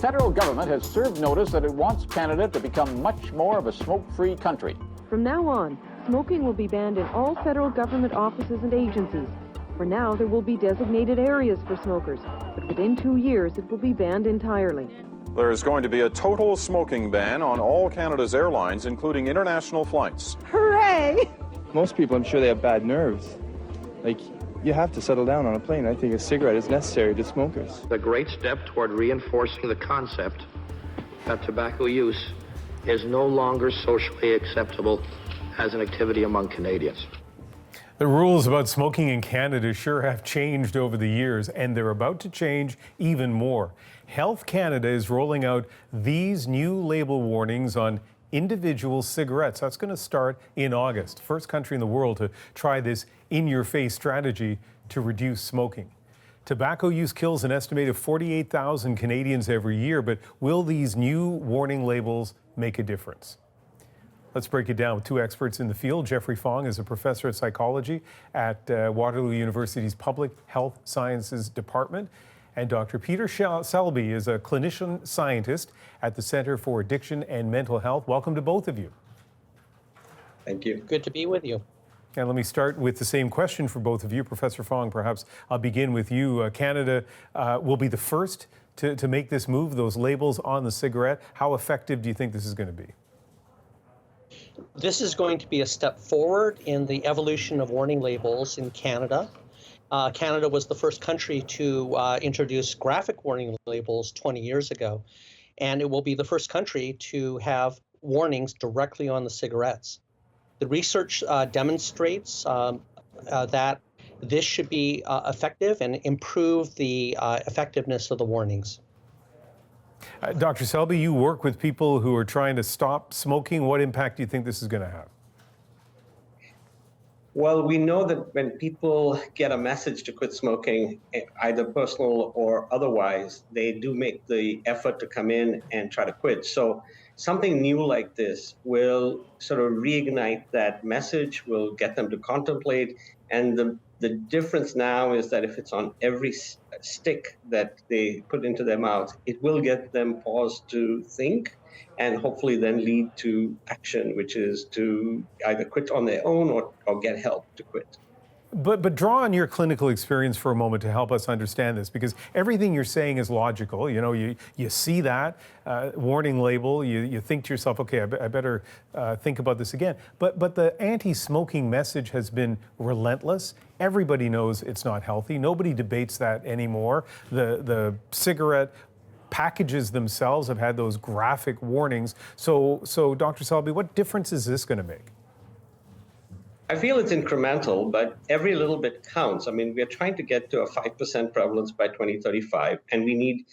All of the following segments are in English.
federal government has served notice that it wants Canada to become much more of a smoke-free country. From now on, smoking will be banned in all federal government offices and agencies. For now, there will be designated areas for smokers, but within 2 years, it will be banned entirely. There is going to be a total smoking ban on all Canada's airlines, including international flights. Hooray! Most people, I'm sure they have bad nerves. Like, you have to settle down on a plane. I think a cigarette is necessary to smokers. A great step toward reinforcing the concept that tobacco use is no longer socially acceptable as an activity among Canadians. The rules about smoking in Canada sure have changed over the years, and they're about to change even more. Health Canada is rolling out these new label warnings on individual cigarettes. That's going to start in August. First country in the world to try this in-your-face strategy to reduce smoking. Tobacco use kills an estimated 48,000 Canadians every year, but will these new warning labels make a difference? Let's break it down with two experts in the field. Jeffrey Fong is a professor of psychology at Waterloo University's Public Health Sciences Department. And Dr. Peter Selby is a clinician scientist at the Centre for Addiction and Mental Health. Welcome to both of you. Thank you. Good to be with you. And let me start with the same question for both of you. Professor Fong, perhaps I'll begin with you. Canada will be the first to make this move, those labels on the cigarette. How effective do you think this is going to be? This is going to be a step forward in the evolution of warning labels in Canada. Canada was the first country to introduce graphic warning labels 20 years ago, and it will be the first country to have warnings directly on the cigarettes. The research demonstrates that this should be effective and improve the effectiveness of the warnings. Dr. Selby, you work with people who are trying to stop smoking. What impact do you think this is going to have? Well, we know that when people get a message to quit smoking, either personal or otherwise, they do make the effort to come in and try to quit. So something new like this will sort of reignite that message, will get them to contemplate. And the difference now is that if it's on every stick that they put into their mouth, it will get them pause to think and hopefully then lead to action, which is to either quit on their own or get help to quit. But draw on your clinical experience for a moment to help us understand this, because everything you're saying is logical. You know, you see that warning label, you think to yourself, okay, I better think about this again. But the anti-smoking message has been relentless. Everybody knows it's not healthy. Nobody debates that anymore. The cigarette packages themselves have had those graphic warnings. So Dr. Selby, what difference is this going to make? I feel it's incremental, but every little bit counts. I mean, we're trying to get to a 5% prevalence by 2035, and we need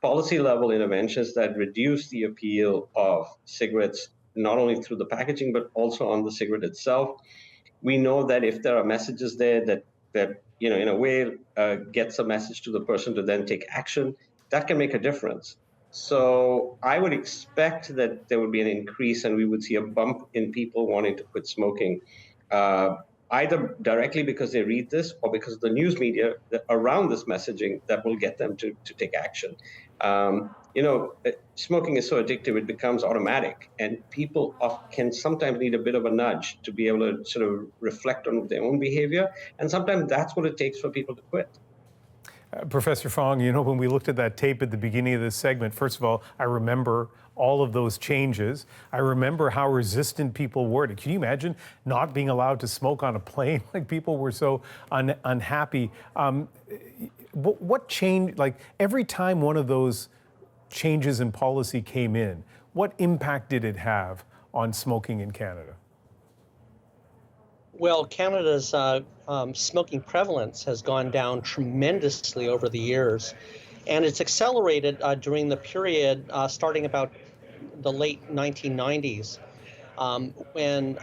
policy-level interventions that reduce the appeal of cigarettes, not only through the packaging, but also on the cigarette itself. We know that if there are messages there that you know, in a way, gets a message to the person to then take action, that can make a difference. So I would expect that there would be an increase and we would see a bump in people wanting to quit smoking, either directly because they read this or because of the news media around this messaging that will get them to take action. You know, smoking is so addictive, it becomes automatic, and people can sometimes need a bit of a nudge to be able to sort of reflect on their own behavior, and sometimes that's what it takes for people to quit. Professor Fong, you know, when we looked at that tape at the beginning of this segment, first of all, I remember all of those changes. I remember how resistant people were. Can you imagine not being allowed to smoke on a plane? Like, people were so unhappy. What changed? Like, every time one of those changes in policy came in, what impact did it have on smoking in Canada? Well, Canada's smoking prevalence has gone down tremendously over the years, and it's accelerated during the period starting about the late 1990s when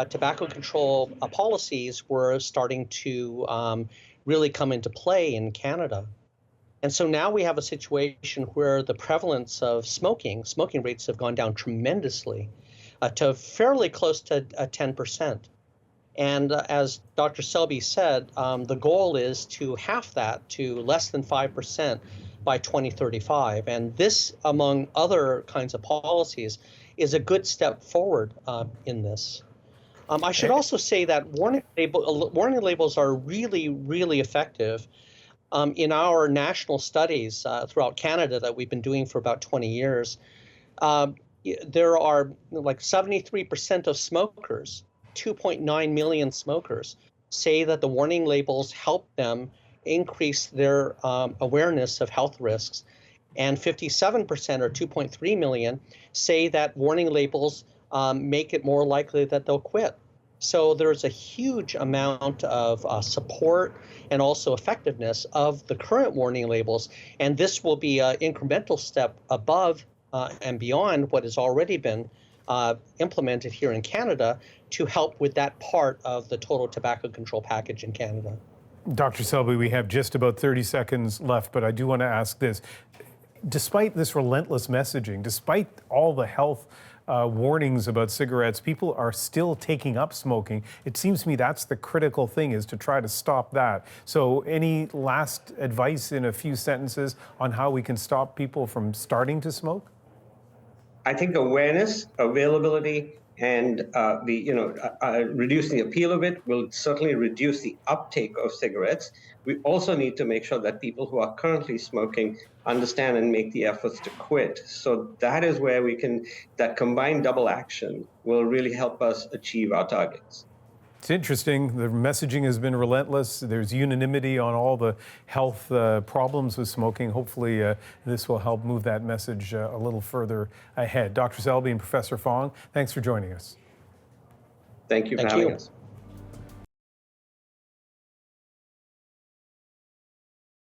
tobacco control policies were starting to really come into play in Canada. And so now we have a situation where the prevalence of smoking rates have gone down tremendously to fairly close to 10%. And as Dr. Selby said, the goal is to half that to less than 5% by 2035. And this, among other kinds of policies, is a good step forward in this. I should also say that warning labels are really, really effective. In our national studies throughout Canada that we've been doing for about 20 years, there are like 73% of smokers, 2.9 million smokers, say that the warning labels help them increase their awareness of health risks. And 57%, or 2.3 million, say that warning labels make it more likely that they'll quit. So there's a huge amount of support and also effectiveness of the current warning labels. And this will be an incremental step above and beyond what has already been implemented here in Canada to help with that part of the total tobacco control package in Canada. Dr. Selby, we have just about 30 seconds left, but I do want to ask this. Despite this relentless messaging, despite all the health warnings about cigarettes, people are still taking up smoking. It seems to me that's the critical thing, is to try to stop that. So any last advice in a few sentences on how we can stop people from starting to smoke? I think awareness, availability, and reducing the appeal of it will certainly reduce the uptake of cigarettes. We also need to make sure that people who are currently smoking understand and make the efforts to quit. So that is where that combined double action will really help us achieve our targets. It's interesting. The messaging has been relentless. There's unanimity on all the health problems with smoking. Hopefully, this will help move that message a little further ahead. Dr. Selby and Professor Fong, thanks for joining us. Thank you for having us.